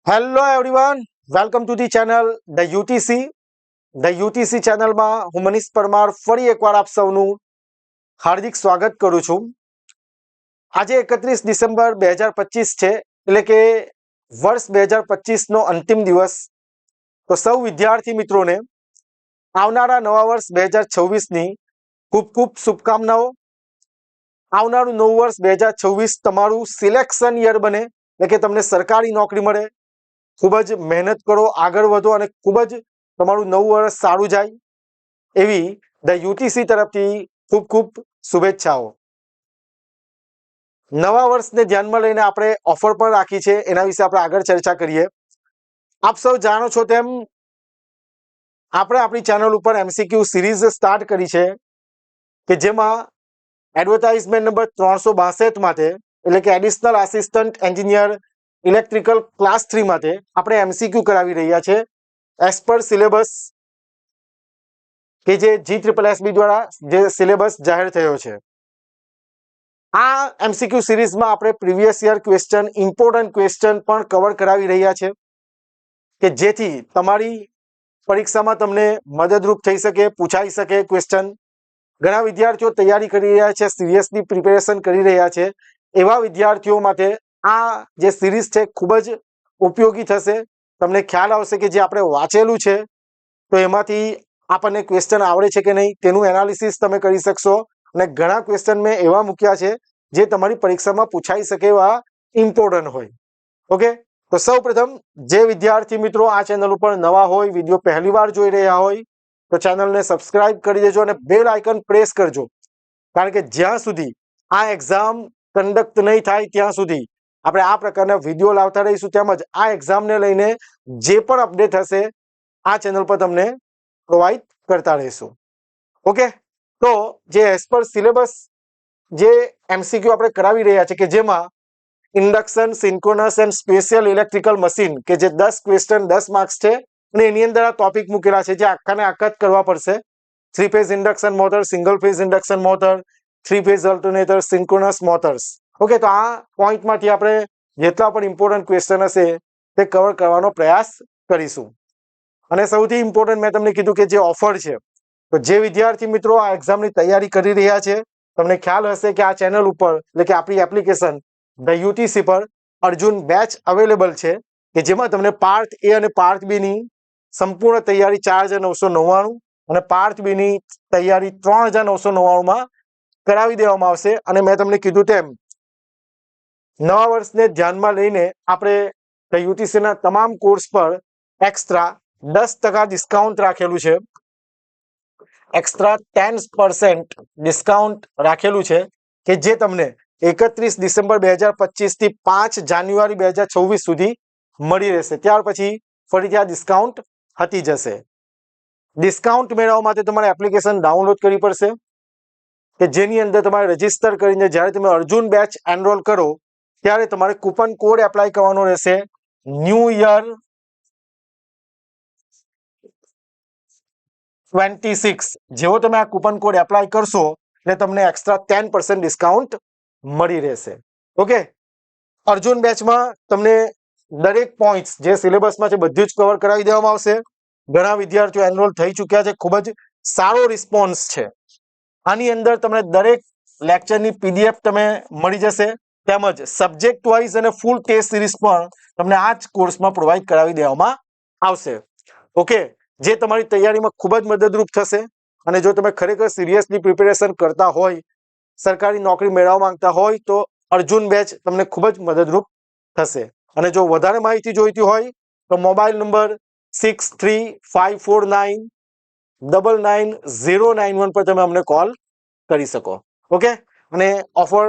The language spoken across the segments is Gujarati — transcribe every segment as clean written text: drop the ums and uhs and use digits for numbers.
Hello everyone, welcome to the channel the UTC. The UTC ચેનલમાં હું મનીષ પરમાર ફરી એકવાર આપ સૌનું હાર્દિક સ્વાગત કરું છું. આજે 31 ડિસેમ્બર 2025 છે, એટલે કે વર્ષ 2025નો અંતિમ દિવસ. તો સૌ વિદ્યાર્થી મિત્રોને આવનારા નવા વર્ષ 2026ની ખૂબ ખૂબ શુભકામનાઓ. આવનારું નવું વર્ષ 2026 તમારું સિલેક્શન યર બને, એટલે કે તમને સરકારી નોકરી મળે. ખૂબ જ મહેનત કરો, આગળ વધો અને ખૂબ જ તમારું નવું વર્ષ સારું જાય એવી ધ યુટીસી તરફથી ખૂબ ખૂબ શુભેચ્છાઓ. નવા વર્ષને ધ્યાનમાં લઈને આપણે ઓફર પણ રાખી છે, એના વિશે આપણે આગળ ચર્ચા કરીએ. આપ સૌ જાણો છો તેમ આપણે આપણી ચેનલ ઉપર એમસીક્યુ સિરીઝ સ્ટાર્ટ કરી છે, કે જેમાં એડવર્ટાઇઝમેન્ટ નંબર 362 માટે, એટલે કે additional assistant engineer electrical class 3 માટે આપણે એમસીક્યુ કરાવી રહ્યા છે એઝ પર સિલેબસ, કે જે GSSB દ્વારા જે સિલેબસ જાહેર થયો છે. આ એમસીક્યુ સિરીઝમાં આપણે previous year question, important question પણ કવર કરાવી રહ્યા છે, કે જેથી તમારી પરીક્ષામાં તમને મદદરૂપ થઈ શકે, પૂછાઈ શકે ક્વેશ્ચન. ઘણા વિદ્યાર્થીઓ તૈયારી કરી રહ્યા છે, સિરિયસલી પ્રિપેરેશન કરી રહ્યા છે. એવા વિદ્યાર્થીઓ માટે આ જે સિરીઝ છે ખૂબ જ ઉપયોગી થશે. તમને ખ્યાલ આવશે કે જે આપણે વાંચેલું છે તો એમાંથી આપણને ક્વેશ્ચન આવડે છે કે નહીં તેનું એનાલિસિસ તમે કરી શકશો. અને ઘણા ક્વેશ્ચન મેં એવા મૂક્યા છે જે તમારી પરીક્ષામાં પૂછાઈ શકે એવા ઇમ્પોર્ટન્ટ હોય. ઓકે, તો સૌ પ્રથમ જે વિદ્યાર્થી મિત્રો આ ચેનલ ઉપર નવા હોય, વિડીયો પહેલી વાર જોઈ રહ્યા હોય, તો ચેનલને સબસ્ક્રાઇબ કરી દેજો અને બેલ આઇકન પ્રેસ કરજો. કારણ કે જ્યાં સુધી આ એક્ઝામ કન્ડક્ટ નહીં થાય ત્યાં સુધી આપણે આ પ્રકારના વિડીયો લાવતા રહીશું. તેમજ આ એક્ઝામને લઈને જે પણ અપડેટ હશે આ ચેનલ પર તમને પ્રોવાઈડ કરતા રહીશું. ઓકે, તો જે એઝ પર સિલેબસ જે એમસીક્યુ આપણે કરાવી રહ્યા છે, કે જેમાં induction, synchronous and special electrical machine, કે જે 10 ક્વેશ્ચન 10 માર્ક્સ છે, અને એની અંદર આ ટોપિક મૂકેલા છે જે આખાને આખા જ કરવા પડશે. 3 phase induction motor, single phase induction motor, 3 phase alternator, synchronous motors. Okay, તો આ પોઈન્ટમાંથી આપણે જેટલા પણ ઇમ્પોર્ટન્ટ ક્વેશ્ચન હશે તે કવર કરવાનો પ્રયાસ કરીશું. અને સૌથી ઇમ્પોર્ટન્ટ મેં તમને કીધું કે જે ઓફર છે, તો જે વિદ્યાર્થી મિત્રો આ એક્ઝામની તૈયારી કરી રહ્યા છે, તમને ખ્યાલ હશે કે આ ચેનલ ઉપર, એટલે કે આપણી એપ્લિકેશન ધ યુટીસી પર અર્જુન બેચ અવેલેબલ છે, કે જેમાં તમને પાર્ટ એ અને પાર્ટ બી ની સંપૂર્ણ તૈયારી 4,999 અને પાર્ટ બી ની તૈયારી 3,999 કરાવી દેવામાં આવશે. અને મેં તમને કીધું તેમ નવા વર્ષને ધ્યાનમાં લઈને આપણે યુટીસીના તમામ કોર્સ પર એક્સ્ટ્રા 10% ડિસ્કાઉન્ટ રાખેલું છે, એક્સ્ટ્રા 10% ડિસ્કાઉન્ટ રાખેલું છે, કે જે તમને 31 ડિસેમ્બર 2025 થી 5 જાન્યુઆરી 2026 સુધી મળી રહેશે. ત્યાર પછી ફરીથી આ ડિસ્કાઉન્ટ હટી જશે. ડિસ્કાઉન્ટ મેળવવા માટે તમારે એપ્લિકેશન ડાઉનલોડ કરવી પડશે, કે જેની અંદર તમારે રજીસ્ટર કરીને જ્યારે તમે અર્જુન બેચ એનરોલ કરો ત્યારે તમારે કૂપન કોડ એપ્લાય કરવાનો રહેશે, ન્યૂ યર 26. જેવો તમે આ કૂપન કોડ એપ્લાય કરશો એટલે તમને એક્સ્ટ્રા 10% ડિસ્કાઉન્ટ મળી રહેશે. ઓકે, અર્જુન બેચમાં તમને દરેક પોઈન્ટ્સ જે સિલેબસમાં છે બધું જ કવર કરાવી દેવામાં આવશે. ઘણા વિદ્યાર્થીઓ એનરોલ થઈ ચૂક્યા છે, ખૂબ જ સારો રિસ્પોન્સ છે. આની અંદર તમને દરેક લેક્ચરની પીડીએફ તમે મળી જશે, તેમજ સબ્જેક્ટ વાઇઝ અને ફૂલ ટેસ્ટ સિરીઝ પણ તમને આ જ કોર્સમાં પ્રોવાઈડ કરાવી દેવામાં આવશે. ઓકે, જે તમારી તૈયારીમાં ખૂબ જ મદદરૂપ થશે. અને જો તમે ખરેખર સિરિયસલી પ્રિપેરેશન કરતા હોય, સરકારી નોકરી મેળવવા માંગતા હોય, તો અર્જુન બેચ તમને ખૂબ જ મદદરૂપ થશે. અને જો વધારે માહિતી જોઈતી હોય તો મોબાઈલ નંબર 6354999091 પર તમે અમને કોલ કરી શકો. ઓકે, અને ઓફર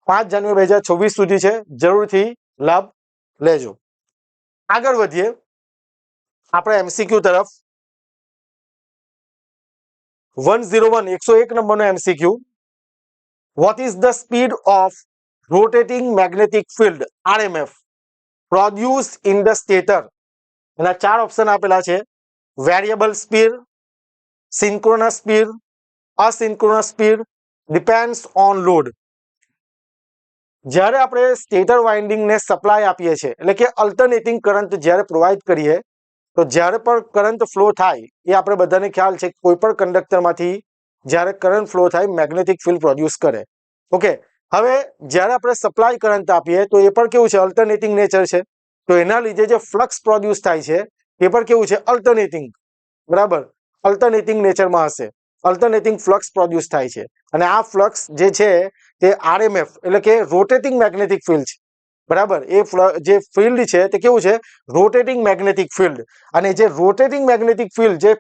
5 જાન્યુઆરી 2026 સુધી છે, જરૂરથી લાભ લેજો. આગળ વધીએ આપણે એમસીક્યુ તરફ. 101 નંબરનો MCQ. What is the speed of rotating magnetic field RMF produce in the stator? એના 4 ઓપ્શન આપેલા છે: variable speed, synchronous speed, asynchronous speed, depends on load. જ્યારે આપણે સ્ટેટર વાઇન્ડિંગને સપ્લાય આપીએ છીએ એટલે કે અલ્ટરનેટિંગ કરંટ જ્યારે પ્રોવાઈડ કરીએ તો જ્યારે પણ કરંટ ફ્લો થાય એ આપણે બધાને ખ્યાલ છે કોઈ પણ કંડક્ટરમાંથી જ્યારે કરંટ ફ્લો થાય મેગ્નેટિક ફિલ્ડ પ્રોડ્યુસ કરે. ઓકે, હવે જ્યારે આપણે સપ્લાય કરંટ આપીએ તો એ પણ કેવું છે, અલ્ટરનેટિંગ નેચર છે. તો એના લીધે જે ફ્લક્સ પ્રોડ્યુસ થાય છે એ પણ કેવું છે, અલ્ટરનેટિંગ. બરાબર, અલ્ટરનેટિંગ નેચરમાં હશે, અલ્ટરનેટિંગ ફ્લક્સ પ્રોડ્યુસ થાય છે. અને આ ફ્લક્સ જે છે તે આરએમએફ એટલે કે રોટેટિંગ મેગ્નેટિક ફિલ્ડ છે. બરાબર, એ જે ફિલ્ડ છે તે કેવું છે, રોટેટિંગ મેગ્નેટિક ફિલ્ડ. અને જે રોટેટિંગ મેગ્નેટિક ફિલ્ડ જે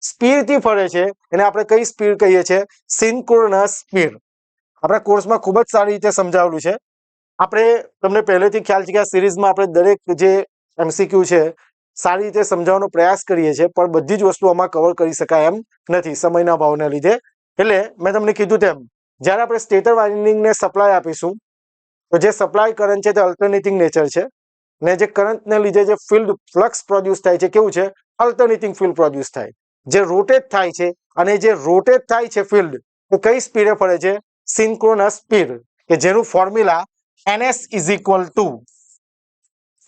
સ્પીડથી ફરે છે એને આપણે કઈ સ્પીડ કહીએ છીએ, સિન્ક્રોનસ સ્પીડ. આપણા કોર્સમાં ખૂબ જ સારી રીતે સમજાવેલું છે. આપણે તમને પહેલેથી ખ્યાલ છે કે આ સિરીઝમાં આપણે દરેક જે એમસીક્યુ છે સારી રીતે સમજાવવાનો પ્રયાસ કરીએ છીએ, પણ બધી જ વસ્તુ આમાં કવર કરી શકાય એમ નથી સમયના ભાવને લીધે. એટલે મેં તમને કીધું તેમ જ્યારે આપણે સ્ટેટર વાઇન્ડિંગને સપ્લાય આપીશું તો જે સપ્લાય કરંટ છે તે અલ્ટરનેટિંગ નેચર છે. ને જે કરંટને લીધે જે ફિલ્ડ ફ્લક્સ પ્રોડ્યુસ થાય છે કેવું છે, અલ્ટરનેટિંગ ફિલ્ડ પ્રોડ્યુસ થાય. જે રોટેટ થાય છે અને જે રોટેટ થાય છે ફિલ્ડ એ કઈ સ્પીડે ફરે છે, સિન્ક્રોનસ સ્પીડ, કે જેનું formula NS is equal two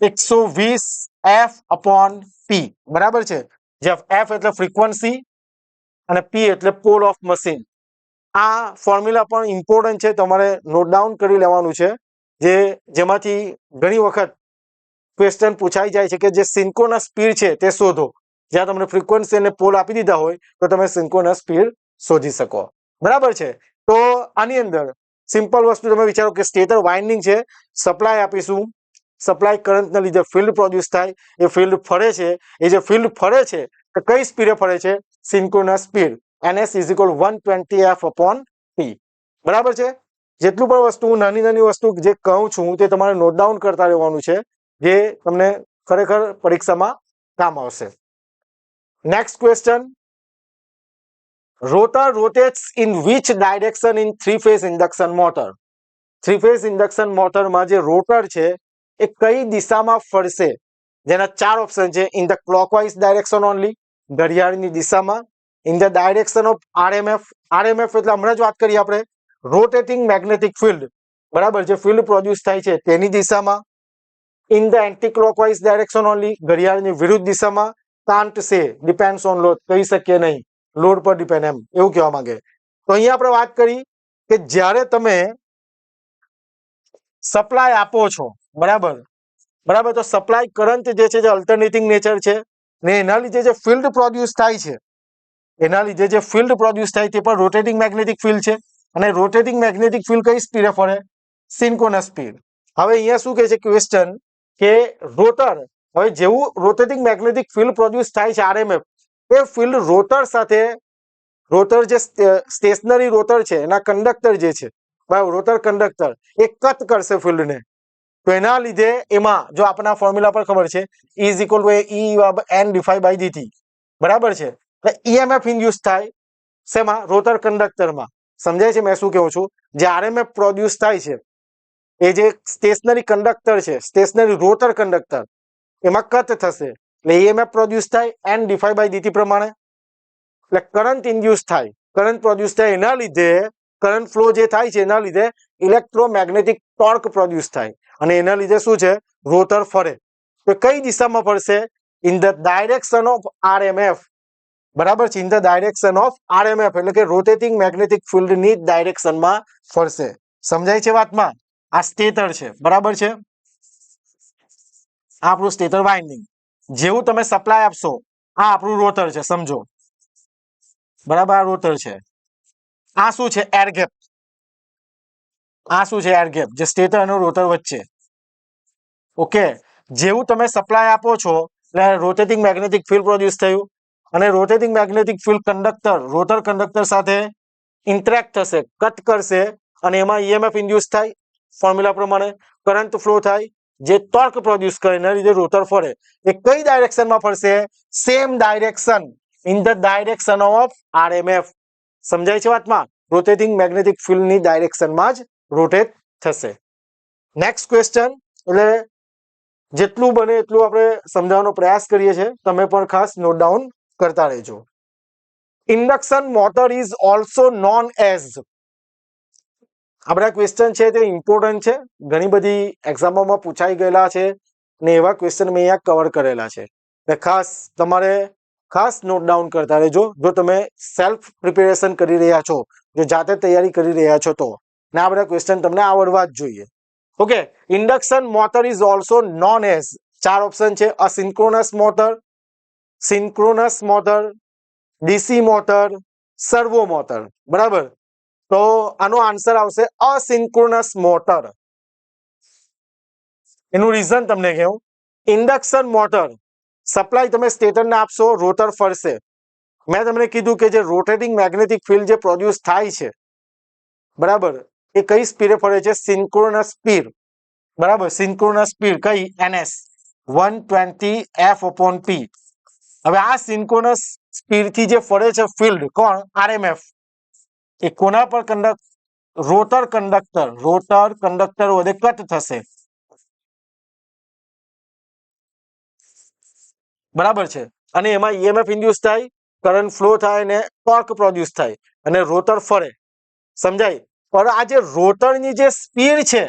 120F/P. બરાબર છે, જે F એટલે ફ્રીક્વન્સી અને P એટલે પોલ ઓફ મશીન. આ ફોર્મ્યુલા પણ ઇમ્પોર્ટન્ટ છે, તમારે નોટ ડાઉન કરી લેવાનું છે. જેમાંથી ઘણી વખત ક્વેશ્ચન પૂછાઈ જાય છે કે જે સિન્ક્રોનસ સ્પીડ છે તે શોધો. જ્યાં તમને ફ્રીક્વન્સી અને પોલ આપી દીધા હોય તો તમે સિન્ક્રોનસ સ્પીડ શોધી શકો. બરાબર છે, તો આની અંદર સિમ્પલ વસ્તુ તમે વિચારો કે સ્ટેટર વાઇન્ડિંગ છે, સપ્લાય આપીશું, સપ્લાય કરંટના લીધે ફિલ્ડ પ્રોડ્યુસ થાય, એ ફિલ્ડ ફરે છે, એ જે ફિલ્ડ ફરે છે તો કઈ સ્પીડે ફરે છે, synchronous speed. NS is equal 120F/P. બરાબર છે. જેટલું પણ વસ્તુ નાની નાની વસ્તુ જે કહું છું તે તમારે નોટ ડાઉન કરતા રહેવાનું છે, જે તમને ખરેખર પરીક્ષામાં કામ આવશે. Next question, rotor rotates in which direction in three phase induction motor. Three phase induction મોટરમાં જે રોટર છે એ કઈ દિશામાં ફરશે, જેના ચાર ઓપ્શન છે. In the clockwise direction only, ઘડિયાળની દિશામાં. In the direction of RMF, RMF એટલે હમણાં જ વાત કરી આપણે, રોટેટિંગ મેગ્નેટિક ફિલ્ડ. બરાબર, જે ફિલ્ડ પ્રોડ્યુસ થાય છે તેની દિશામાં. In the anti clockwise direction only, ઘડિયાળની વિરુદ્ધ દિશામાં. કાન્ટ સે, ડિપેન્ડ્સ ઓન લોડ, કહી શકીએ નહીં, લોડ પર ડિપેન્ડ, એમ એવું કહેવા માંગે. તો અહીંયા આપણે વાત કરી કે જ્યારે તમે સપ્લાય આપો છો, બરાબર બરાબર, તો સપ્લાય કરંટ જે છે જે અલ્ટરનેટિંગ નેચર છે ને એના લીધે જે ફિલ્ડ પ્રોડ્યુસ થાય છે, એના લીધે જે ફિલ્ડ પ્રોડ્યુસ થાય તે પણ રોટેટિંગ મેગ્નેટિક ફિલ્ડ છે. અને રોટેટિંગ મેગ્નેટિક ફિલ્ડ કઈ સ્પીડે ફરે, સિન્ક્રોનસ સ્પીડ. હવે અહીંયા શું કહે છે ક્વેશ્ચન કે રોટર, હવે જેવું રોટેટિંગ મેગ્નેટિક ફિલ્ડ પ્રોડ્યુસ થાય છે RMF, એ ફિલ્ડ રોટર સાથે, રોટર જે સ્ટેશનરી રોટર છે એના કંડક્ટર જે છે, બરાબર, રોટર કંડક્ટર એ કટ કરશે ફિલ્ડને. તો એના લીધે એમાં જો આપણા ફોર્મ્યુલા પર ખબર છે, E is equal two EN dφ/dt. બરાબર છે, EMF ઇન્ડ્યુસ થાય શેમાં, રોટર કંડક્ટરમાં. સમજાય છે મેં શું કહું છું? જે RMF પ્રોડ્યુસ થાય છે એ જે સ્ટેશનરી કંડક્ટર છે, સ્ટેશનરી રોટર કંડક્ટર, એમાં કટ થશે એટલે EMF પ્રોડ્યુસ થાય N dφ/dt પ્રમાણે. એટલે કરંટ ઇન્ડ્યુસ થાય, કરંટ પ્રોડ્યુસ થાય, એના લીધે કરંટ ફ્લો જે થાય છે એના લીધે ઇલેક્ટ્રોમેગ્નેટિક ટોર્ક પ્રોડ્યુસ થાય અને એના લીધે શું છે, રોટર ફરે. તો કઈ દિશામાં ફરશે, in the direction of RMF. બરાબર છે, in the direction of RMF એટલે કે રોટેટિંગ મેગ્નેટિક ફિલ્ડની ડાયરેક્શનમાં ફરશે. સમજાય છે વાતમાં? આ સ્ટેટર છે, બરાબર છે, આ આપણું સ્ટેટર વાઇન્ડિંગ. જેવું તમે સપ્લાય આપશો, આ આપણું રોટર છે, સમજો. બરાબર, આ રોટર છે. આ શું છે, એર ગેપ. આ શું છે, એર ગેપ, જે સ્ટેટર અને રોટર વચ્ચે. ઓકે, જેવું તમે સપ્લાય આપો છો એટલે રોટેટિંગ મેગ્નેટિક ફિલ્ડ પ્રોડ્યુસ થયું અને rotating magnetic field conductor, rotor conductor સાથે ઇન્ટરેક્ટ થશે, કટ કરશે અને એમાં EMF ઇન્ડ્યુસ થાય, ફોર્મ્યુલા પ્રમાણે કરંટ ફ્લો થાય, જે ટોર્ક પ્રોડ્યુસ કરે, એના લીધે રોટર ફરે. એ કઈ ડાયરેક્શનમાં ફરશે, same direction, in the direction of RMF. સમજાય છે વાતમાં? રોટેટિંગ મેગ્નેટિક ફિલ્ડની ડાયરેક્શનમાં જ રોટેટ થશે. નેક્સ્ટ ક્વેશ્ચન, એટલે જેટલું બને એટલું આપણે સમજાવવાનો પ્રયાસ કરીએ છીએ, તમે પણ ખાસ નોટ ડાઉન કરતા રહેજો. Induction motor is also known as, આ બધા ક્વેશ્ચન છે તે ઇમ્પોર્ટન્ટ છે, ઘણી બધી એક્ઝામોમાં પૂછાઈ ગયેલા છે ને એવા ક્વેશ્ચન મેં અહીંયા કવર કરેલા છે એટલે ખાસ તમારે ખાસ નોટ ડાઉન કરતા રહેજો જો તમે સેલ્ફ પ્રિપેરેશન કરી રહ્યા છો, જો જાતે તૈયારી કરી રહ્યા છો તો, ને આ બધા ક્વેશ્ચન તમને આવડવા જ જોઈએ. Okay, induction motor is also known as, 4 option છે, asynchronous motor, synchronous motor, DC motor, servo motor. બરાબર, તો આનો આન્સર આવશે અસિન્ક્રોનસ મોટર. એનું રીઝન તમને કહું. ઇન્ડક્શન મોટર સપ્લાય તમે સ્ટેટરને આપશો, રોટર ફરશે. મેં તમને કીધું કે જે રોટેટિંગ મેગ્નેટિક ફિલ્ડ જે પ્રોડ્યુસ થાય છે, બરાબર, એ કઈ સ્પીડે ફરે છે? Synchronous speed. બરાબર, સિન્ક્રોનસ સ્પીડ કઈ? ns 120 f/p. હવે આ સિન્ક્રોનસ સ્પીડ થી જે ફરે છે ફિલ્ડ, કોણ? rmf. એ કોના પર રોટર કંડક્ટર વડે કટ થશે. બરાબર છે, અને એમાં ઈએમએફ ઇન્ડ્યુસ થાય, કરંટ ફ્લો થાય ને ટોર્ક પ્રોડ્યુસ થાય અને રોટર ફરે. સમજાય? પણ આ જે રોટરની જે સ્પીડ છે,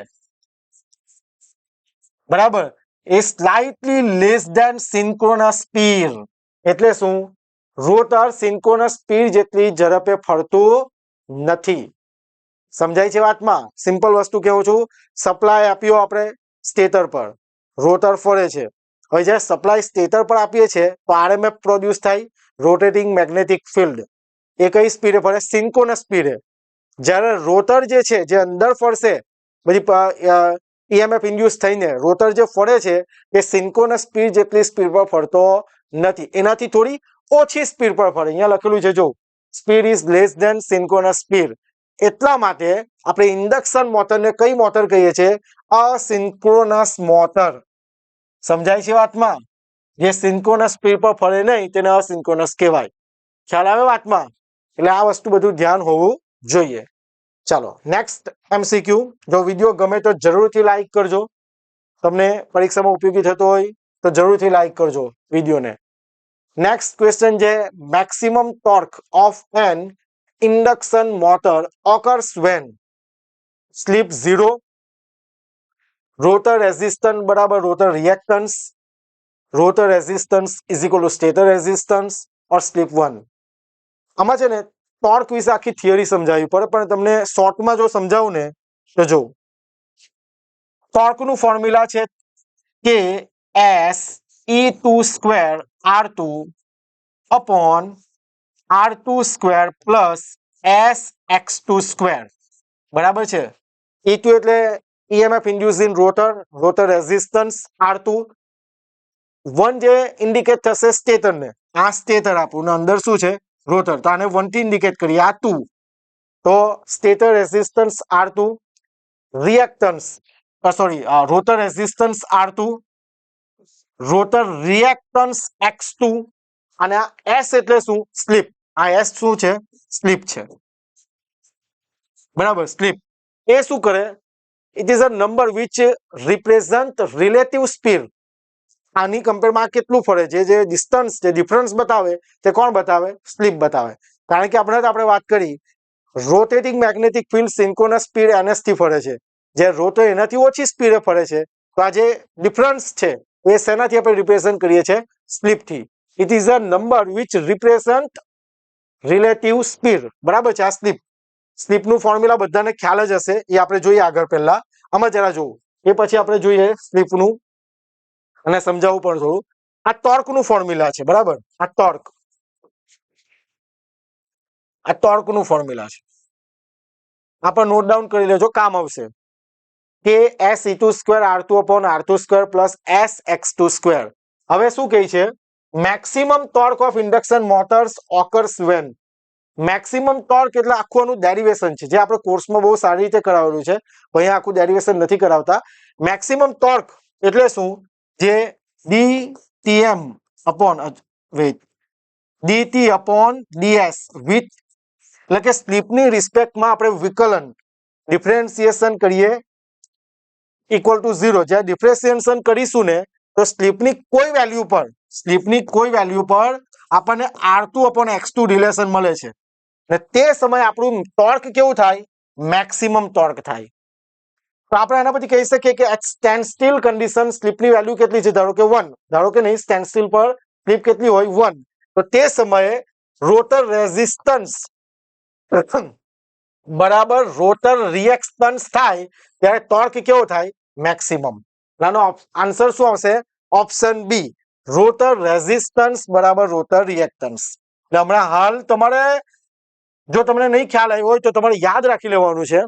બરાબર, એ slightly less than synchronous speed. એટલે શું? રોટર સિન્ક્રોનસ સ્પીડ જેટલી ઝડપે ફરતું નથી. સમજાય છે વાતમાં? સિમ્પલ વસ્તુ કહું છું. સપ્લાય આપ્યો આપણે સ્ટેટર પર, રોટર ફરે છે. હવે જ્યારે સપ્લાય સ્ટેટર પર આપીએ છીએ તો આરએમએફ પ્રોડ્યુસ થાય, રોટેટિંગ મેગ્નેટિક ફિલ્ડ. એ કઈ સ્પીડે ફરે? સિન્ક્રોનસ સ્પીડે. જ્યારે રોટર જે છે જે અંદર ફરશે, બધી ઈએમએફ ઇન્ડ્યુસ થઈને રોટર જે ફરે છે એ સિન્ક્રોનસ સ્પીડ જેટલી સ્પીડ પર ફરતો નથી, એનાથી થોડી ઓછી સ્પીડ પર ફરે. અહીંયા લખેલું છે જો, speed is less than synchronous speed. એટલા માટે આપણે ઇન્ડક્શન મોટરને કઈ મોટર કહીએ છીએ? Asynchronous motor. સમજાય છે વાતમાં? જે સિન્ક્રોનસ સ્પીડ પર ફરે નહીં તેને અસિન્ક્રોનસ કહેવાય. ખ્યાલ આવે વાતમાં? એટલે આ વસ્તુ બધું ધ્યાન હોવું જોઈએ. ચાલો નેક્સ્ટ એમસીક્યુ. જો વિડીયો ગમે તો જરૂરથી લાઈક કરજો. તમને પરીક્ષામાં ઉપયોગી થતો હોય તો જરૂરથી લાઈક કરજો વિડીયોને. નેક્સ્ટ ક્વેશ્ચન છે, maximum torque of an induction motor occurs when slip 0, rotor resistance બરાબર rotor reactance, rotor resistance is equal to stator resistance, or slip 1. આમાં છે ને ટોર્ક વિશે આખી થિયરી સમજાવવી પડે, પણ તમને શોર્ટમાં જો સમજાવું ને તો જો, ટોર્કનું ફોર્મ્યુલા છે કે SE2² R2 upon R2² plus SX2². બરાબર છે? E2 એટલે EMF induce in rotor, rotor resistance R2. 1 જે ઇન્ડિકેટ થશે સ્ટેટરને, આ સ્ટેટર આપું ને અંદર શું છે? રોટર. તો આને 1 થી ઇન્ડિકેટ કરીએ, આ 2. તો stator resistance R2, reactance rotor resistance R2, rotor reactance X2, અને આ S એટલે શું? સ્લીપ. આ S શું છે? સ્લીપ છે. બરાબર, સ્લીપ. એ શું કરે? It is a number which represent relative speed. આની કમ્પેરમાં કેટલું ફરે છે, જે ડિસ્ટન્સ, જે ડિફરન્સ બતાવે તે કોણ બતાવે? સ્લીપ બતાવે. કારણ કે આપણે વાત કરી, rotating magnetic field synchronous speed ns થી ફરે છે, જે રોટર એનાથી ઓછી સ્પીડે ફરે છે. તો આ જે ડિફરન્સ છે એ શેનાથી આપણે રિપ્રેઝન્ટ કરીએ છીએ? સ્લીપથી. It is a number which represent relative speed. બરાબર છે? આ સ્લીપ. સ્લીપનું ફોર્મ્યુલા બધાને ખ્યાલ જ હશે, એ આપણે જોઈએ આગળ. પહેલા આમાં જરા જોવું, એ પછી આપણે જોઈએ સ્લીપનું અને સમજાવવું પણ થોડું. આ ટોર્કનું ફોર્મ્યુલા છે. બરાબર, આ ટોર્કનું ફોર્મ્યુલા છે. આપણે નોટ ડાઉન કરી લેજો, કામ આવશે. કે SE2² R2 upon R2² plus SX2². હવે શું કહે છે? Maximum torque of induction motors occurs when. Maximum torque એટલે આખું આનું ડેરિવેશન છે, જે આપણે કોર્સમાં બહુ સારી રીતે કરાવેલું છે. અહીંયા આખું ડેરિવેશન નથી કરાવતા. મેક્સિમમ ટોર્ક એટલે શું? જે DTM upon DT upon DS with, એટલે કે સ્લીપની રિસ્પેક્ટમાં આપણે વિકલન ડિફરન્સિએશન કરીએ ઇક્વલ ટુ 0. જ્યારે ડિફરન્સિએશન કરીશું ને તો સ્લીપની કોઈ વેલ્યુ પર આપણને R2 upon X2 રિલેશન મળે છે. ને તે સમયે આપણું ટોર્ક કેવું થાય? મેક્સિમમ ટોર્ક થાય. તો આપણે એના પછી કહી શકીએ કે એટ સ્ટેન્ડ સ્ટીલ કન્ડિશન સ્લીપની વેલ્યુ કેટલી છે? ધારો કે 1, ધારો કે નહીં, સ્ટેન્ડ સ્ટીલ પર સ્લીપ કેટલી હોય? 1. તો તે સમયે રોટર રેઝિસ્ટન્સ બરાબર રોટર રિએક્ટન્સ થાય ત્યારે ટોર્ક કેવો થાય? મેક્સિમમ. આનો આન્સર શું આવશે? ઓપ્શન બી, રોટર રેઝિસ્ટન્સ બરાબર રોટર રિએક્ટન્સ. એટલે હમણાં હાલ તમારે જો તમને નહીં ખ્યાલ આવ્યો હોય તો તમારે યાદ રાખી લેવાનું છે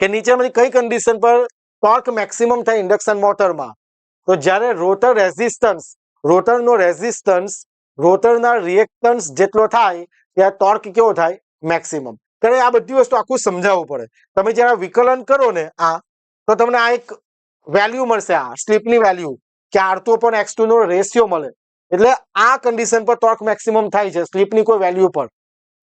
કે નીચેમાંથી કઈ કન્ડિશન પર ટોર્ક મેક્સિમમ થાય ઇન્ડક્શન મોટરમાં? તો જ્યારે રોટર રેઝિસ્ટન્સ, રોટરનો રેઝિસ્ટન્સ રોટરના રિએક્ટન્સ જેટલો થાય ત્યારે ટોર્ક કેવો થાય? મેક્સિમમ. ત્યારે આ બધી વસ્તુ આખું સમજાવવું પડે. તમે જ્યારે વિકલન કરો ને તો તમને આ એક વેલ્યુ મળશે, આ સ્લીપની વેલ્યુ, કે R2 upon X2 નો રેશિયો મળે. એટલે આ કન્ડિશન પર ટોર્ક મેક્સિમમ થાય છે સ્લીપની કોઈ વેલ્યુ પર.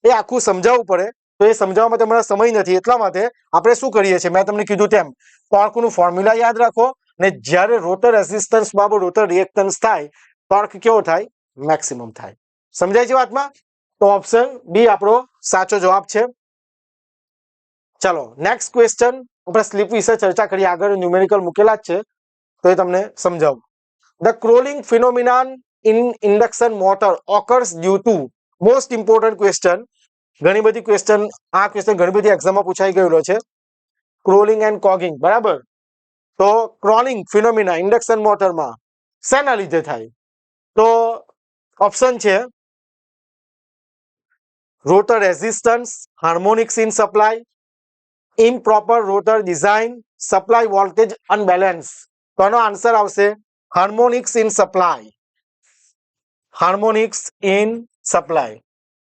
એ આખું સમજાવવું પડે. તો એ સમજાવવા માટે મને સમય નથી, એટલા માટે આપણે શું કરીએ છીએ, મેં તમને કીધું તેમ ટોર્કનું ફોર્મ્યુલા યાદ રાખો, ને જ્યારે રોટર રેઝિસ્ટન્સ બાબત રોટર રિએક્ટન્સ થાય ટોર્ક કેવો થાય? મેક્સિમમ થાય. સમજાય છે વાતમાં? તો ઓપ્શન બી આપણો સાચો જવાબ છે. ચલો નેક્સ્ટ ક્વેશ્ચન. આપણે સ્લીપ વિશે ચર્ચા કરીએ, આગળ ન્યુમેરિકલ મૂકેલા જ છે તો એ તમને સમજાવું. The crawling phenomenon in induction motor occurs due to, most important question, ઘણી બધી ક્વેશ્ચન, આ ક્વેશ્ચન ઘણી બધી એક્ઝામમાં પૂછાઈ ગયેલો છે. ક્રોલિંગ એન્ડ કોગિંગ, બરાબર. તો ક્રોલિંગ ફિનોમિના ઇન્ડક્શન મોટરમાં શેના લીધે થાય? તો ઓપ્શન છે rotor resistance, harmonics in supply, improper rotor design, supply voltage unbalance. તો આનો આન્સર આવશે harmonics in supply. Harmonics in supply.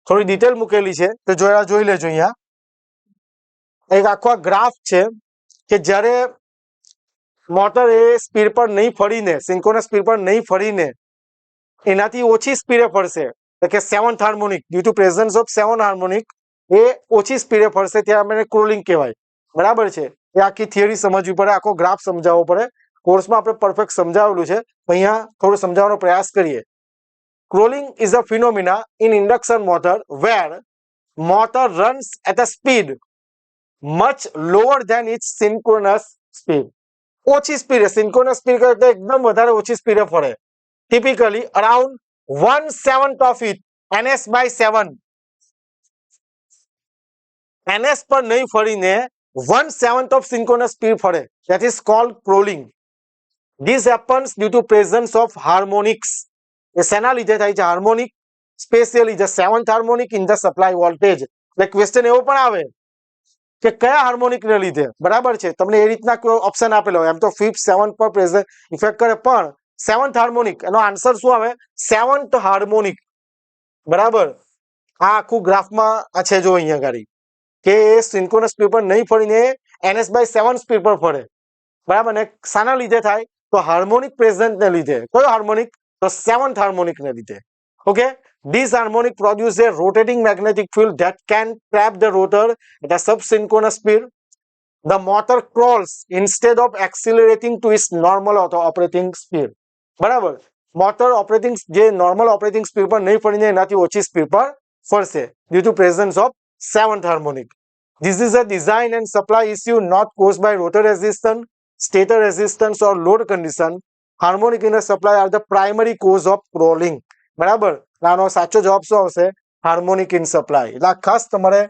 થોડી ડિટેલ મૂકેલી છે તો જોઈ લેજો. અહીંયા એક આખો ગ્રાફ છે કે જ્યારે મોટર એ સ્પીડ પર નહીં ફરીને, સિન્ક્રોનસ સ્પીડ પર નહીં ફરીને એનાથી ઓછી સ્પીડે ફરશે, એટલે કે 7th harmonic, due to presence of 7 harmonic એ ઓછી સ્પીડે ફરશે ત્યારે આપણે ક્રોલિંગ કહેવાય. બરાબર છે? એ આખી થિયરી સમજવી પડે, આખો ગ્રાફ સમજાવવો પડે. કોર્સમાં આપણે પરફેક્ટ સમજાવેલું છે, અહીંયા થોડું સમજાવવાનો પ્રયાસ કરીએ. Crawling is a phenomena in induction motor where motor runs at a speed much lower than its synchronous speed. ઓછી સ્પીડે, સિન્ક્રોનસ સ્પીડ કરતા એકદમ વધારે ઓછી સ્પીડે ફરે. Typically around 1/7 of it, ns/7. ns પર નહીં ફરીને 1/7 of synchronous speed ફરે. That is called crawling. This happens due to presence of harmonics. એ શેના લીધે થાય છે? Harmonic, specially the 7th harmonic in the supply voltage. એટલે ક્વેશ્ચન એવો પણ આવે કે કયા હાર્મોનિક ને લીધે? બરાબર છે, તમને એ રીતના ઓપ્શન આપેલો હોય. એમ તો 5th 7th પર પ્રેઝન્ટ ઇફેક્ટ કરે, પણ 7th હાર્મોનિક, એનો આન્સર શું આવે? 7th harmonic. બરાબર. આ આખું ગ્રાફમાં આ છે, જો અહીંયા ગાડી, કે સિન્ક્રોનસ સ્પીડ પર નહીં ફરીને ns/7 સ્પીડ પર ફરે. બરાબર. ને શાના લીધે થાય? તો હાર્મોનિક પ્રેઝન્ટ ને લીધે. કયો હાર્મોનિક? તો 7th હાર્મોનિક ને લીધે. Okay, this harmonic produces a rotating magnetic field that can trap the rotor at a subsynchronous speed. The motor crawls instead of accelerating to its normal operating speed. બરાબર. મોટર ઓપરેટિંગ, જે નોર્મલ ઓપરેટિંગ સ્પીડ પર નહીં ફરીને એનાથી ઓછી સ્પીડ પર ફરશે due to presence of 7th harmonic. This is a design and supply issue not caused by rotor resistance, stator resistance or load condition. Harmonic in a supply are the primary cause of crawling. બરાબર. આનો સાચો જવાબ શું આવશે? Harmonic in supply. એટલે ખાસ તમારે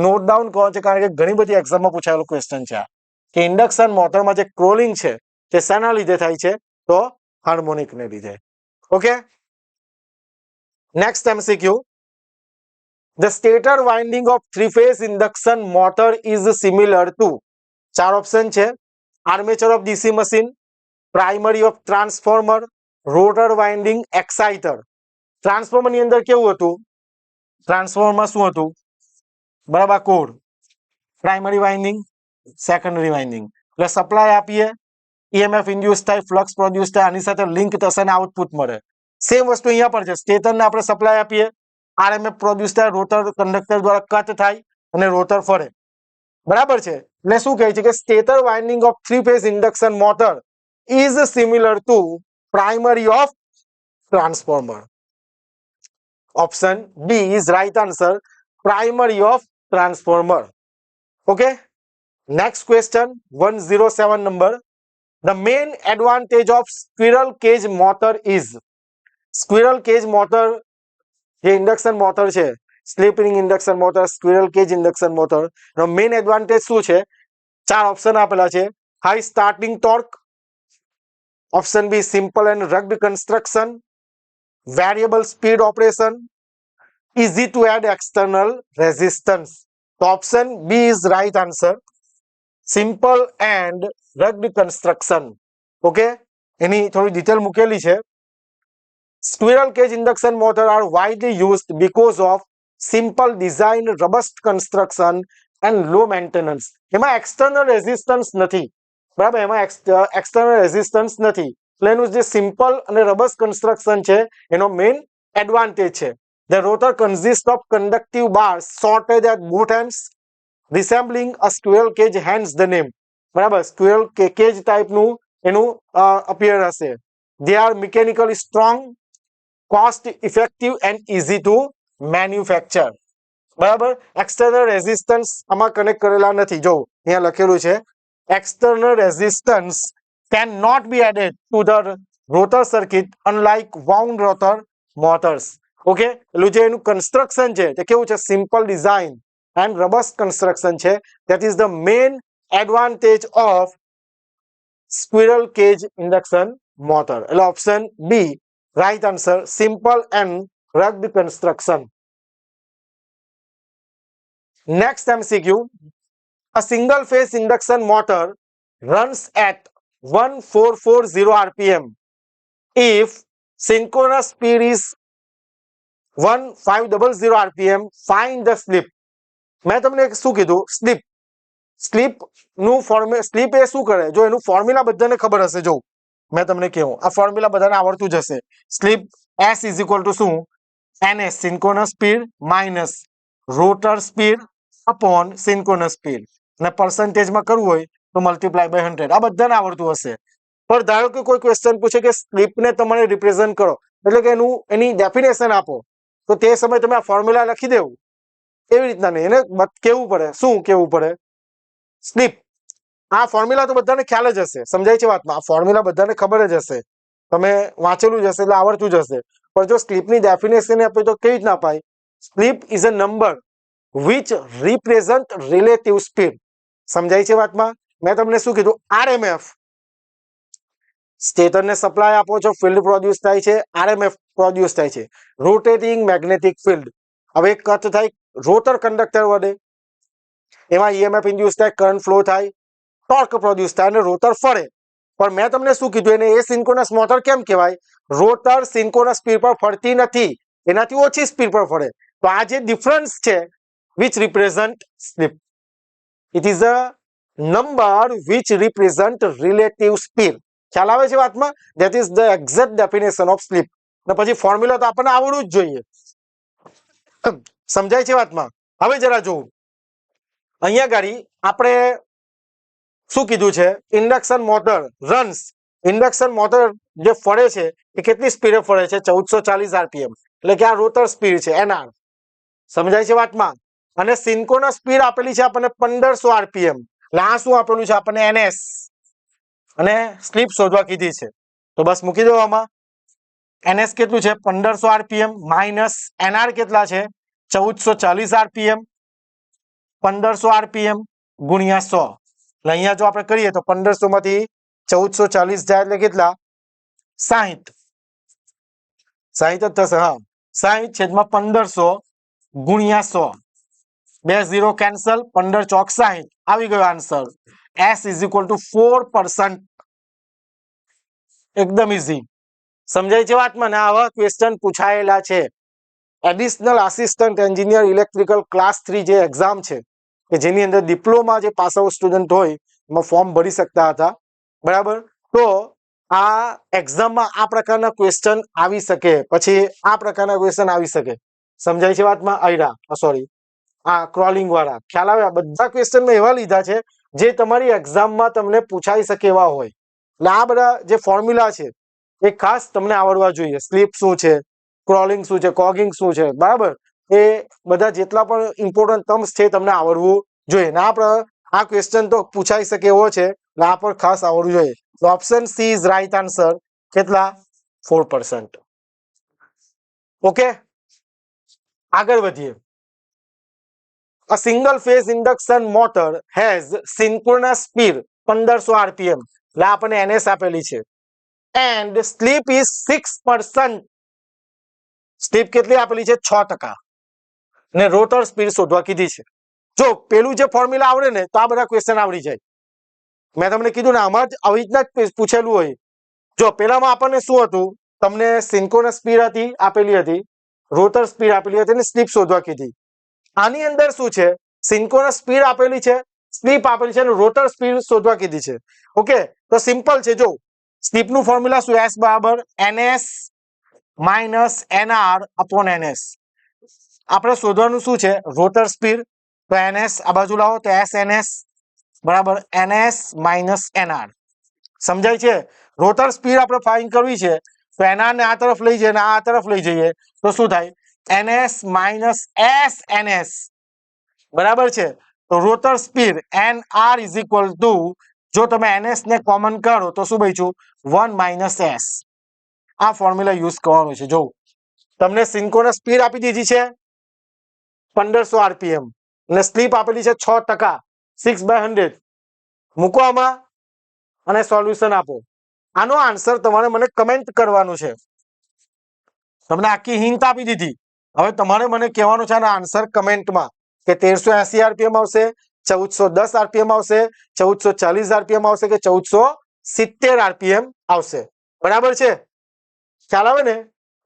નોટ ડાઉન કરો છે, કારણ કે ઘણી બધી એક્ઝામમાં પૂછાયેલો ક્વેશ્ચન છે કે ઇન્ડક્શન મોટરમાં જે ક્રોલિંગ છે તે શાના લીધે થાય છે? તો હાર્મોનિક ને લીધે. Okay, next MCQ. The stator winding of three-phase induction motor is similar to, 4 option છે: armature of DC machine, primary of transformer, rotor winding, exciter. Transformer ની અંદર કેવું હતું? ટ્રાન્સફોર્મર શું હતું? બરાબર, core. Primary winding, secondary winding. એટલે સપ્લાય આપીએ, EMF ઇન્ડ્યુસ થાય, ફ્લક્સ પ્રોડ્યુસ થાય, આની સાથે લિંક થશે અને આઉટપુટ મળે. સેમ વસ્તુ અહીંયા પર છે. સ્ટેટરને આપણે સપ્લાય આપીએ, RMF પ્રોડ્યુસ થાય, રોટર કંડક્ટર દ્વારા કટ થાય અને રોટર ફરે. બરાબર છે? એટલે શું કહે છે કે stator winding of 3-phase induction motor is similar to primary of transformer. Option B is right answer, primary of transformer. Okay, next question 107 number. The main advantage of squirrel cage motor is squirrel cage motor જે ઇન્ડક્શન મોટર છે slip ring induction motor squirrel cage induction motor નો મેઇન એડવાન્ટેજ શું છે ચાર ઓપ્શન આપેલા છે high starting torque option B simple and rugged construction variable speed operation easy to add external resistance તો option B is right answer simple and rugged construction okay એની થોડી ડિટેલ મૂકેલી છે Squirrel cage induction motor are widely used because of simple design, robust construction and low maintenance. એમાં external resistance નથી બરાબર એમાં external resistance નથી એટલે એનું જે સિમ્પલ અને robust construction છે એનો મેઇન એડવાન્ટેજ છે The rotor consists of conductive bars sorted at both ends resembling a squirrel cage, hence the name. બરાબર squirrel cage type નું એનું appear હશે. They are mechanically strong, cost effective and easy to manufacture. બરાબર external resistance આમાં કનેક્ટ કરેલા નથી જો અહીંયા લખેલું છે external resistance cannot be added to the rotor circuit unlike wound rotor motors. Okay પેલું જે એનું કન્સ્ટ્રક્શન છે તે કેવું છે સિમ્પલ ડિઝાઇન એન્ડ રબસ્ટ કન્સ્ટ્રક્શન છે that is the main advantage of squirrel cage induction motor એટલે option B right answer simple and rugged construction. Next MCQ, a single phase induction motor runs at 1440 rpm if synchronous speed is 1500 rpm find the slip. મેં તમને શું કીધું સ્લીપ નું સ્લીપ એ શું કરે જો એનું ફોર્મ્યુલા બધાને ખબર હશે જો मैं तमने कहूं आ फॉर्म्युला बधाने आवड़तुं ज हशे slip S is equal to शू NS synchronous speed minus rotor speed upon synchronous speed ने परसेंटेज में करवुं होय तो मल्टीप्लाय बाय 100 आ बधाने आवड़तुं हशे पर धारो के कोई क्वेश्चन पूछे कि स्लीप ने तमने रिप्रेजेंट करो એટલે કે એની ડેફિનેશન આપો તો તે સમય તમે આ ફોર્મ્યુલા લખી દેવું એવી રીતના નહીં એને કેવું પડે શું કેવું પડે સ્લીપ આ ફોર્મ્યુલા તો બધાને ખ્યાલ જ હશે સમજાય છે વાતમાં આ ફોર્મ્યુલા બધાને ખબર જ હશે તમે વાંચેલું જ હશે એટલે આવડતું જ હશે પણ જો સ્લીપની ડેફિનેશન આપે તો કેવી રીતના અપાય slip is a number which represent relative speed સમજાય છે વાતમાં મેં તમને શું કીધું RMF સ્ટેટરને સપ્લાય આપો છો ફિલ્ડ પ્રોડ્યુસ થાય છે RMF પ્રોડ્યુસ થાય છે રોટેટિંગ મેગ્નેટિક ફિલ્ડ હવે કટ થાય રોટર કંડક્ટર વડે એમાં EMF ઇન્ડ્યુસ થાય કરંટ ફ્લો થાય ટોર્ક પ્રોડ્યુસ થાય અને રોટર ફરે પણ મેં તમને શું કીધું એને એસિન્ક્રોનસ મોટર કેમ કહેવાય રોટર સિન્ક્રોનસ સ્પીડ પર ફરતી નથી એનાથી ઓછી સ્પીડ પર ફરે તો આ જે ડિફરન્સ છે which represent slip it is a number which represent relative speed ખ્યાલ આવે છે વાતમાં that is the exact definition of slip ને પછી ફોર્મ્યુલા તો આપણને આવડવું જ જોઈએ સમજાય છે વાતમાં હવે જરા જોવું અહીંયા ગાડી આપણે શું કીધું છે induction motor runs induction motor જે ફરે છે એ કેટલી સ્પીડે ફરે છે 1440 rpm એટલે કે આ રોટર સ્પીડ છે NR સમજાય છે વાતમાં અને સિન્ક્રોનસ સ્પીડ આપેલી છે આપણને 1500 rpm એટલે આ શું આપેલું છે આપણને NS અને સ્લીપ શોધવા કીધી છે તો બસ મૂકી દો આમાં NS કેટલું છે 1500 rpm માઈનસ NR કેટલા છે 1440 rpm 1500 rpm ગુણ્યા 100 એટલે અહીંયા જો આપણે કરીએ તો 1500 માંથી 1440 જાય એટલે કેટલા 60 જ થશે હા 60 છેદમાં 1500 ગુણ્યા 100 બે 0 કેન્સલ 15 ચોક 60 આવી ગયો answer S is equal to 4%. એકદમ ઈઝી સમજાય છે વાતમાં ને આવા ક્વેશ્ચન પૂછાયેલા છે additional assistant engineer electrical class 3 જે એક્ઝામ છે કે જેની અંદર ડિપ્લોમા જે પાસ આઉટ સ્ટુડન્ટ હોય એમાં ફોર્મ ભરી શકતા હતા બરાબર તો આ એક્ઝામમાં આ પ્રકારના ક્વેશ્ચન આવી શકે પછી આ પ્રકારના ક્વેશ્ચન આવી શકે સમજાય છે વાતમાં આયરા સોરી આ ક્રોલિંગ વાળા ખ્યાલ આવે બધા ક્વેશ્ચન મેં એવા લીધા છે જે તમારી એક્ઝામમાં તમને પૂછાઈ શકે એવા હોય એટલે આ બધા જે ફોર્મ્યુલા છે એ ખાસ તમને આવડવા જોઈએ સ્લીપ શું છે ક્રોલિંગ શું છે કોગિંગ શું છે બરાબર એ બધા જેટલા પણ ઇમ્પોર્ટન્ટ ટર્મ્સ છે તમને આવડવું જોઈએ ને આપણે આ ક્વેશ્ચન તો પૂછાઈ શકે એવો છે એટલે આ પણ ખાસ આવડવું જોઈએ તો option she is right answer કેટલા 4%. ઓકે આગળ વધીએ A single phase induction motor has synchronous speed 1500 rpm એટલે આપણને ns આપેલી છે and slip is 6%. સ્લીપ કેટલી આપેલી છે 6% ને રોટર સ્પીડ શોધવા કીધી છે જો પેલું જે ફોર્મ્યુલા આવડે ને તો આ બધા ક્વેશ્ચન આવડી જાય મેં તમને કીધું ને આમાં જ આવી રીતના જ પૂછેલું હોય જો પેલામાં આપણને શું હતું તમને સિન્ક્રોનસ સ્પીડ હતી આપેલી હતી રોટર સ્પીડ આપેલી હતી અને સ્લીપ શોધવા કીધી આની અંદર શું છે સિન્ક્રોનસ સ્પીડ આપેલી છે સ્લીપ આપેલી છે અને રોટર સ્પીડ શોધવા કીધી છે ઓકે તો સિમ્પલ છે જો સ્લીપ નું ફોર્મ્યુલા શું s બરાબર ns minus nr upon ns આપણે શોધવાનું શું છે રોટર સ્પીડ તો ns આ બાજુ લાવો તો sns બરાબર ns માઇનસ nr સમજાય છે રોટર સ્પીડ આપણે ફાઇન્ડ કરવી છે તો nr ને આ તરફ લઈ જઈએ અને આ તરફ લઈ જઈએ તો શું થાય ns માઇનસ sns બરાબર છે તો rotor speed nr is equal two જો તમે ns ને કોમન કરો તો શું બચ્યું 1 માઇનસ s આ ફોર્મ્યુલા યુઝ કરવાનો છે જો તમને સિન્ક્રોનસ સ્પીડ આપી દીધી છે 1500 rpm અને સ્લીપ આપેલી છે 6% 6/100 મૂકો આમાં અને સોલ્યુશન આપો આનો આન્સર તમારે મને કમેન્ટ કરવાનું છે તમને આખી હિન્ટ આપી દીધી હવે તમારે મને કહેવાનું છે આનો આન્સર કમેન્ટમાં કે 1380 rpm આવશે 1410 rpm આવશે 1440 rpm આવશે કે 1470 rpm આવશે બરાબર છે ખ્યાલ આવે ને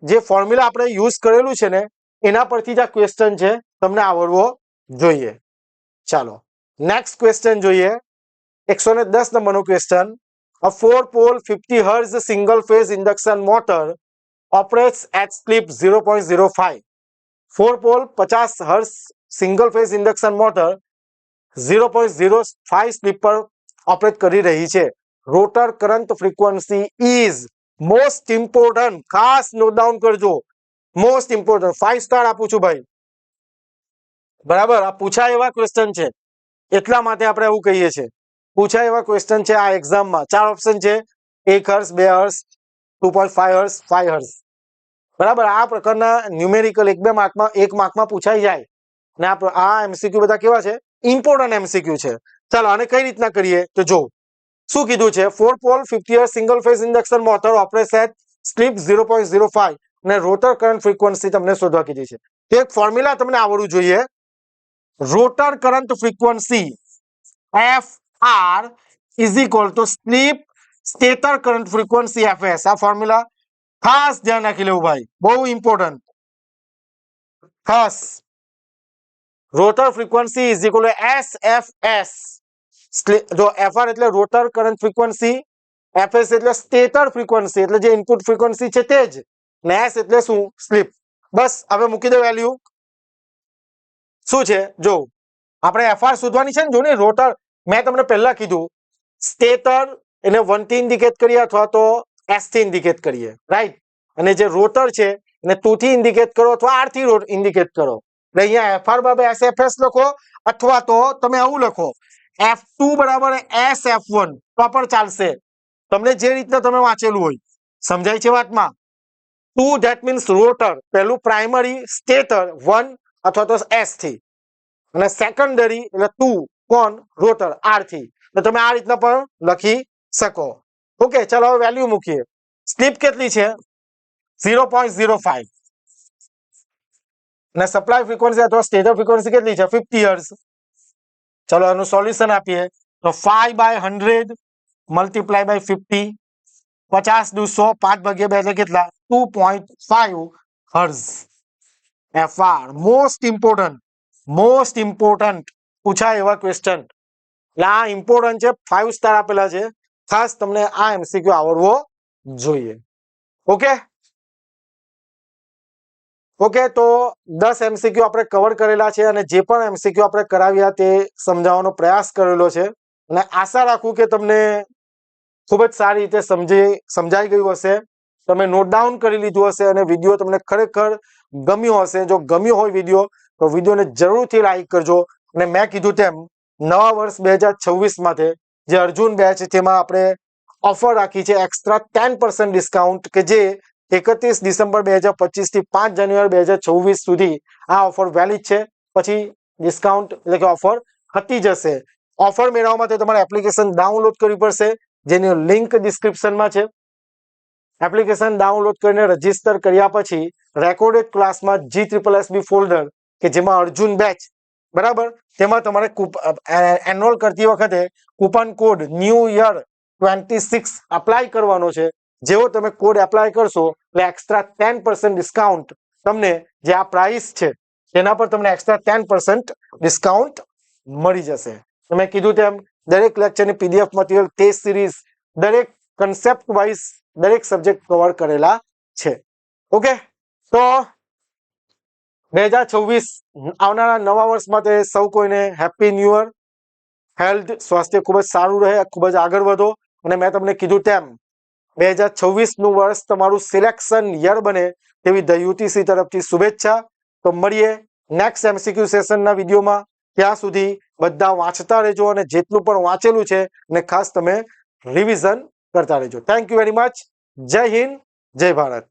જે ફોર્મ્યુલા આપણે યુઝ કરેલું છે ને એના પરથી જ આ ક્વેશ્ચન છે તમને આવડવો જોઈએ ચાલો નેક્સ્ટ ક્વેશ્ચન જોઈએ 110 નંબરનો question A 4-pole 50 Hz single phase induction motor operates at slip 0.05. 4-pole 50 Hz single phase induction motor 0.05 slip પર ઓપરેટ કરી રહી છે rotor current frequency is most important ખાસ નોટ ડાઉન કરજો મોસ્ટ ઇમ્પોર્ટન્ટ 5 સ્ટાર આપું છું ભાઈ બરાબર આ પૂછાય એવા ક્વેશ્ચન છે એટલા માટે આપણે એવું કહીએ છીએ પૂછાય એવા ક્વેશ્ચન છે આ એક્ઝામમાં 4 ઓપ્શન છે 1 હર્સ 2 હર્સ 2.5 હર્સ 5 હર્સ બરાબર આ પ્રકારના ન્યુમેરિકલ એક માર્કમાં પૂછાઈ જાય ને આ એમસીક્યુ બધા કેવા છે ઇમ્પોર્ટન્ટ એમસીક્યુ છે ચાલો આને કઈ રીતના કરીએ તો જો શું કીધું છે 4 pole 50 hertz single phase induction motor operates at slip 0.05 અને રોટર કરંટ ફ્રીક્વન્સી તમને શોધવા કીધી છે તો એક ફોર્મ્યુલા તમને આવડવું જોઈએ rotor current frequency FR is equal to slip stator current frequency FS આ ફોર્મ્યુલા ખાસ ધ્યાન રાખી લેવું ભાઈ બહુ ઇમ્પોર્ટન્ટ ખાસ rotor frequency is equal to SFS જો FR એટલે રોટર કરંટ ફ્રીક્વન્સી FS એટલે સ્ટેટર ફ્રીક્વન્સી એટલે જે ઇનપુટ ફ્રીક્વન્સી છે તે જ ને S એટલે શું સ્લીપ બસ હવે મૂકી દો વેલ્યુ શું છે જો આપણે FR શોધવાની છે ને જો ને રોટર મેં તમને પહેલા કીધું સ્ટેટર એને 1 થી ઇન્ડિકેટ કરીએ અથવા તો S થી ઇન્ડિકેટ કરીએ રાઈટ અને જે રોટર છે એને 2 થી ઇન્ડિકેટ કરો અથવા R થી ઇન્ડિકેટ કરો એટલે અહીંયા FR બરાબર SFS લખો અથવા તો તમે આવું લખો F2 બરાબર SF1 તો પણ ચાલશે તમને જે રીતના તમે વાંચેલું હોય સમજાય છે વાતમાં 2 ધેટ મીન્સ રોટર પહેલું પ્રાઇમરી સ્ટેટર 1 અથવા તો S થી અને સેકન્ડરી એટલે 2 કોણ રોટર R થી તો તમે આ રીતના પણ લખી શકો ઓકે ચાલો હવે વેલ્યુ મૂકીએ સ્લીપ કેટલી છે 0.05 અને સપ્લાય ફ્રીક્વન્સી અથવા સ્ટેટર ફ્રીક્વન્સી કેટલી છે 50 હર્ટ્ઝ ચલો આનું સોલ્યુશન આપીએ તો 5/100 મલ્ટીપ્લાય બાય 50 50 દુ 100 5 ભાગ્યા 2 એટલે કેટલા 2.5 હર્ટ્ઝ FR મોસ્ટ ઇમ્પોર્ટન્ટ પૂછાય એવા ક્વેશ્ચન એટલે આ ઇમ્પોર્ટન્ટ છે 5 સ્ટાર આપેલા છે ખાસ તમને આ એમસીક્યુ આવડવો જોઈએ ઓકે તો 10 એમસીક્યુ આપણે કવર કરેલા છે અને જે પણ એમસીક્યુ આપણે કરાવ્યા તે સમજાવવાનો પ્રયાસ કરેલો છે અને આશા રાખું કે તમને ખૂબ જ સારી રીતે સમજાઈ ગયું હશે તમે નોટ ડાઉન કરી લીધું હશે અને વિડીયો તમને ખરેખર ગમ્યો હશે જો ગમ્યો હોય વિડીયો તો વિડીયોને જરૂરથી લાઈક કરજો અને મેં કીધું તેમ નવા વર્ષ 2026 માટે જે અર્જુન બેચ તેમાં આપણે ઓફર રાખી છે એક્સ્ટ્રા 10% ડિસ્કાઉન્ટ કે જે 31 ડિસેમ્બર 2025 થી 5 જાન્યુઆરી 2026 સુધી આ ઓફર વેલિડ છે. પછી ડિસ્કાઉન્ટ એટલે કે ઓફર હટી જશે. ઓફર મેળવવા માટે તમારે એપ્લિકેશન ડાઉનલોડ કરવી પડશે, જેની લિંક ડિસ્ક્રિપ્શનમાં છે. એપ્લિકેશન ડાઉનલોડ કરીને રજીસ્ટર કર્યા પછી રેકોર્ડેડ ક્લાસમાં GSSB ફોલ્ડર કે જેમાં અર્જુન બેચ બરાબર, તેમાં તમારે એનરોલ કરતી વખતે coupon code new year 26 apply કરવાનો છે. જેવો તમે કોડ એપ્લાય કરશો એટલે એક્સ્ટ્રા 10% ડિસ્કાઉન્ટ તમને, જે આ પ્રાઇસ છે તેના પર તમને એક્સ્ટ્રા 10% ડિસ્કાઉન્ટ મળી જશે. મેં કીધું તેમ દરેક લેક્ચરની PDF મટીરિયલ, ટેસ્ટ સિરીઝ, દરેક કન્સેપ્ટ વાઇઝ દરેક સબ્જેક્ટ કવર કરેલા છે. ઓકે, તો 2026 આવનારા નવા વર્ષ માટે સૌ કોઈને હેપી ન્યૂ યર. હેલ્થ, સ્વાસ્થ્ય ખૂબ જ સારું રહે, ખૂબ જ આગળ વધો. અને મેં તમને કીધું તેમ 2026નું વર્ષ તમારું સિલેક્શન યર બને તેવી ધ UTC તરફથી શુભેચ્છા. તો મળીએ નેક્સ્ટ MCQ સેશનના વિડીયોમાં. ત્યાં સુધી બધા વાંચતા રહેજો અને જેટલું પણ વાંચેલું છે ને ખાસ તમે રિવિઝન કરતા રહેજો. Thank you very much. જય હિન્દ, જય ભારત.